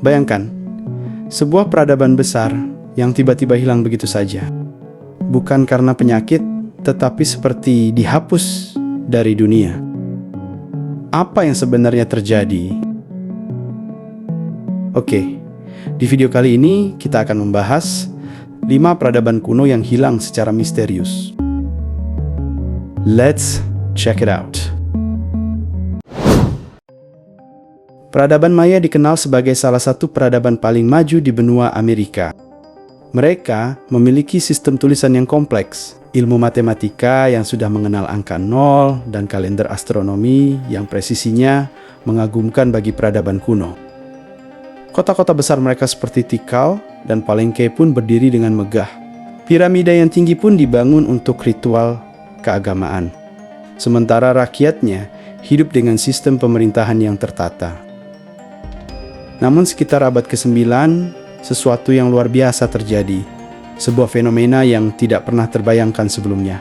Bayangkan, sebuah peradaban besar yang tiba-tiba hilang begitu saja. Bukan karena penyakit, tetapi seperti dihapus dari dunia. Apa yang sebenarnya terjadi? Oke, di video kali ini kita akan membahas 5 peradaban kuno yang hilang secara misterius. Let's check it out. Peradaban Maya dikenal sebagai salah satu peradaban paling maju di benua Amerika. Mereka memiliki sistem tulisan yang kompleks, ilmu matematika yang sudah mengenal angka 0, dan kalender astronomi yang presisinya mengagumkan bagi peradaban kuno. Kota-kota besar mereka seperti Tikal dan Palenque pun berdiri dengan megah. Piramida yang tinggi pun dibangun untuk ritual keagamaan. Sementara rakyatnya hidup dengan sistem pemerintahan yang tertata. Namun sekitar abad ke-9, sesuatu yang luar biasa terjadi. Sebuah fenomena yang tidak pernah terbayangkan sebelumnya.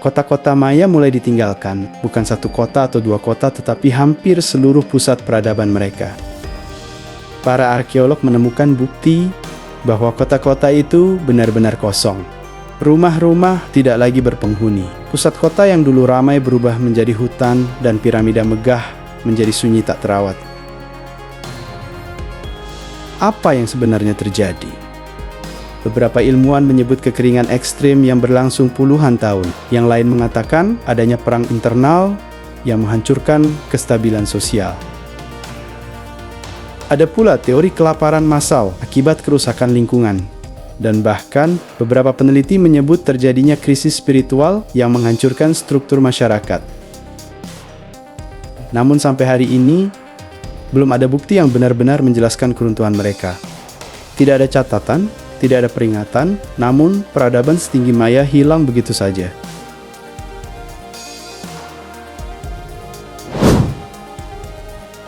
Kota-kota Maya mulai ditinggalkan, bukan satu kota atau dua kota, tetapi hampir seluruh pusat peradaban mereka. Para arkeolog menemukan bukti bahwa kota-kota itu benar-benar kosong. Rumah-rumah tidak lagi berpenghuni. Pusat kota yang dulu ramai berubah menjadi hutan dan piramida megah menjadi sunyi tak terawat. Apa yang sebenarnya terjadi? Beberapa ilmuwan menyebut kekeringan ekstrim yang berlangsung puluhan tahun. Yang lain mengatakan adanya perang internal yang menghancurkan kestabilan sosial. Ada pula teori kelaparan massal akibat kerusakan lingkungan. Dan bahkan beberapa peneliti menyebut terjadinya krisis spiritual yang menghancurkan struktur masyarakat. Namun sampai hari ini, belum ada bukti yang benar-benar menjelaskan keruntuhan mereka. Tidak ada catatan, tidak ada peringatan, namun peradaban setinggi Maya hilang begitu saja.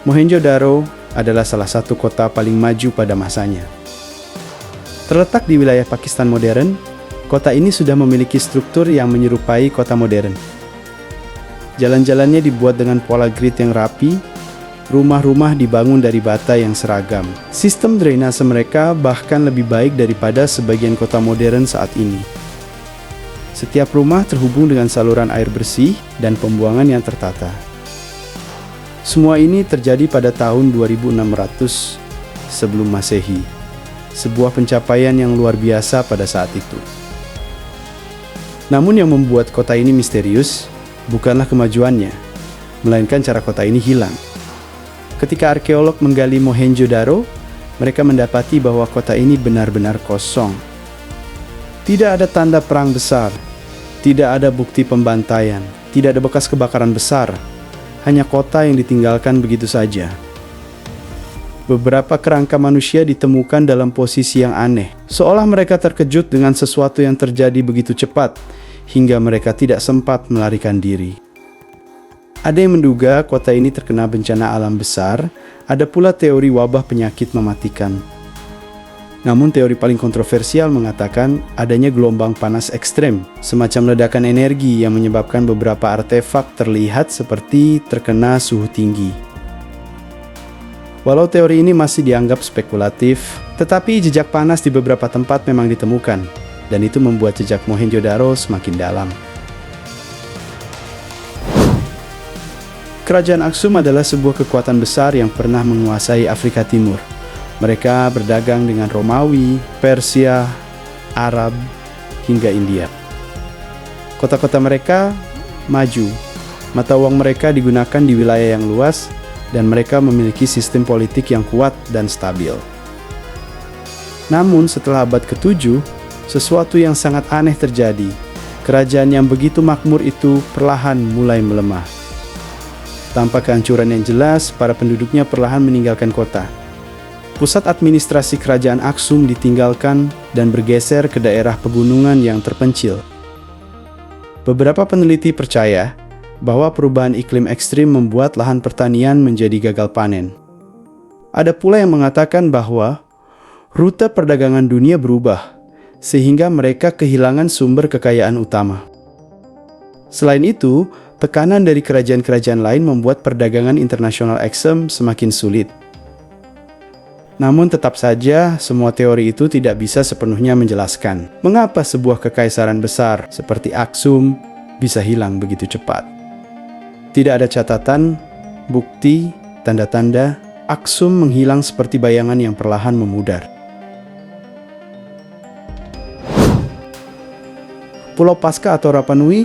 Mohenjo-daro adalah salah satu kota paling maju pada masanya. Terletak di wilayah Pakistan modern, kota ini sudah memiliki struktur yang menyerupai kota modern. Jalan-jalannya dibuat dengan pola grid yang rapi, rumah-rumah dibangun dari bata yang seragam. Sistem drainase mereka bahkan lebih baik daripada sebagian kota modern saat ini. Setiap rumah terhubung dengan saluran air bersih dan pembuangan yang tertata. Semua ini terjadi pada tahun 2600 sebelum Masehi. Sebuah pencapaian yang luar biasa pada saat itu. Namun yang membuat kota ini misterius bukanlah kemajuannya, melainkan cara kota ini hilang. Ketika arkeolog menggali Mohenjo-daro, mereka mendapati bahwa kota ini benar-benar kosong. Tidak ada tanda perang besar, tidak ada bukti pembantaian, tidak ada bekas kebakaran besar, hanya kota yang ditinggalkan begitu saja. Beberapa kerangka manusia ditemukan dalam posisi yang aneh, seolah mereka terkejut dengan sesuatu yang terjadi begitu cepat, hingga mereka tidak sempat melarikan diri. Ada yang menduga kota ini terkena bencana alam besar, ada pula teori wabah penyakit mematikan. Namun teori paling kontroversial mengatakan adanya gelombang panas ekstrem, semacam ledakan energi yang menyebabkan beberapa artefak terlihat seperti terkena suhu tinggi. Walau teori ini masih dianggap spekulatif, tetapi jejak panas di beberapa tempat memang ditemukan, dan itu membuat jejak Mohenjo-daro semakin dalam. Kerajaan Aksum adalah sebuah kekuatan besar yang pernah menguasai Afrika Timur. Mereka berdagang dengan Romawi, Persia, Arab, hingga India. Kota-kota mereka maju, mata uang mereka digunakan di wilayah yang luas, dan mereka memiliki sistem politik yang kuat dan stabil. Namun setelah abad ke-7, sesuatu yang sangat aneh terjadi. Kerajaan yang begitu makmur itu perlahan mulai melemah. Tanpa kehancuran yang jelas, para penduduknya perlahan meninggalkan kota. Pusat administrasi kerajaan Aksum ditinggalkan dan bergeser ke daerah pegunungan yang terpencil. Beberapa peneliti percaya bahwa perubahan iklim ekstrim membuat lahan pertanian menjadi gagal panen. Ada pula yang mengatakan bahwa rute perdagangan dunia berubah, sehingga mereka kehilangan sumber kekayaan utama. Selain itu, tekanan dari kerajaan-kerajaan lain membuat perdagangan internasional eksem semakin sulit. Namun tetap saja, semua teori itu tidak bisa sepenuhnya menjelaskan mengapa sebuah kekaisaran besar seperti Aksum bisa hilang begitu cepat. Tidak ada catatan, bukti, tanda-tanda Aksum menghilang seperti bayangan yang perlahan memudar. Pulau Paskah atau Rapa Nui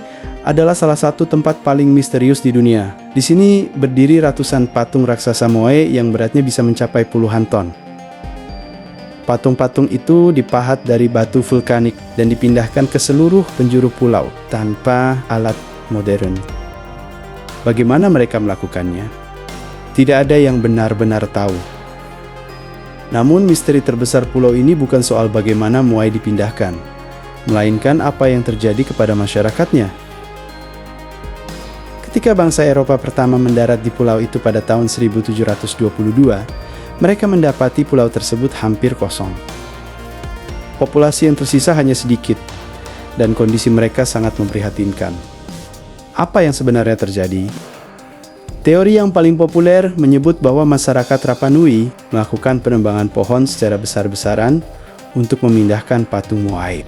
adalah salah satu tempat paling misterius di dunia. Di sini berdiri ratusan patung raksasa moai yang beratnya bisa mencapai puluhan ton. Patung-patung itu dipahat dari batu vulkanik dan dipindahkan ke seluruh penjuru pulau tanpa alat modern. Bagaimana mereka melakukannya? Tidak ada yang benar-benar tahu. Namun misteri terbesar pulau ini bukan soal bagaimana moai dipindahkan, melainkan apa yang terjadi kepada masyarakatnya. Ketika bangsa Eropa pertama mendarat di pulau itu pada tahun 1722, mereka mendapati pulau tersebut hampir kosong. Populasi yang tersisa hanya sedikit, dan kondisi mereka sangat memprihatinkan. Apa yang sebenarnya terjadi? Teori yang paling populer menyebut bahwa masyarakat Rapa Nui melakukan penebangan pohon secara besar-besaran untuk memindahkan patung moai.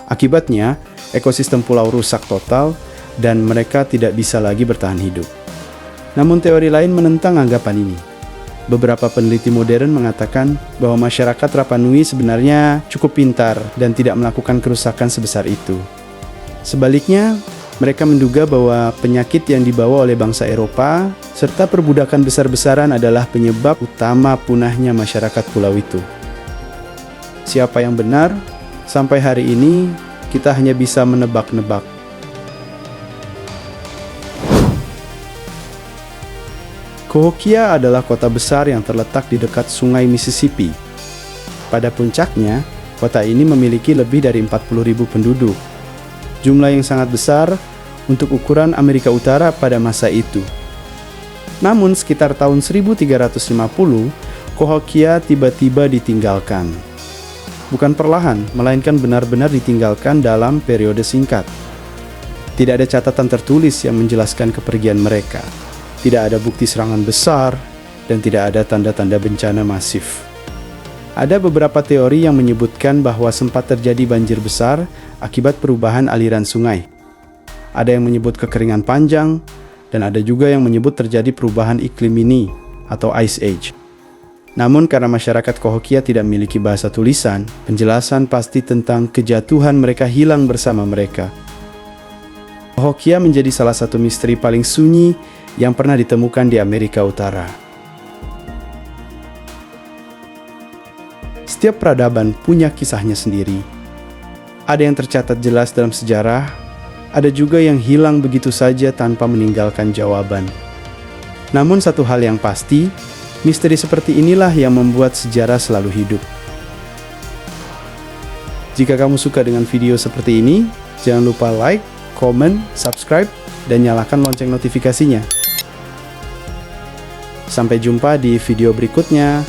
Akibatnya, ekosistem pulau rusak total dan mereka tidak bisa lagi bertahan hidup. Namun teori lain menentang anggapan ini. Beberapa peneliti modern mengatakan bahwa masyarakat Rapa Nui sebenarnya cukup pintar dan tidak melakukan kerusakan sebesar itu. Sebaliknya, mereka menduga bahwa penyakit yang dibawa oleh bangsa Eropa serta perbudakan besar-besaran adalah penyebab utama punahnya masyarakat pulau itu. Siapa yang benar? Sampai hari ini, kita hanya bisa menebak-nebak. Cahokia adalah kota besar yang terletak di dekat sungai Mississippi. Pada puncaknya, kota ini memiliki lebih dari 40.000 penduduk. Jumlah yang sangat besar untuk ukuran Amerika Utara pada masa itu. Namun sekitar tahun 1350, Cahokia tiba-tiba ditinggalkan. Bukan perlahan, melainkan benar-benar ditinggalkan dalam periode singkat. Tidak ada catatan tertulis yang menjelaskan kepergian mereka. Tidak ada bukti serangan besar, dan tidak ada tanda-tanda bencana masif. Ada beberapa teori yang menyebutkan bahwa sempat terjadi banjir besar akibat perubahan aliran sungai. Ada yang menyebut kekeringan panjang, dan ada juga yang menyebut terjadi perubahan iklim mini atau Ice Age. Namun karena masyarakat Cahokia tidak memiliki bahasa tulisan, penjelasan pasti tentang kejatuhan mereka hilang bersama mereka. Cahokia menjadi salah satu misteri paling sunyi yang pernah ditemukan di Amerika Utara. Setiap peradaban punya kisahnya sendiri. Ada yang tercatat jelas dalam sejarah, ada juga yang hilang begitu saja tanpa meninggalkan jawaban. Namun satu hal yang pasti, misteri seperti inilah yang membuat sejarah selalu hidup. Jika kamu suka dengan video seperti ini, jangan lupa like, komen, subscribe, dan nyalakan lonceng notifikasinya. Sampai jumpa di video berikutnya.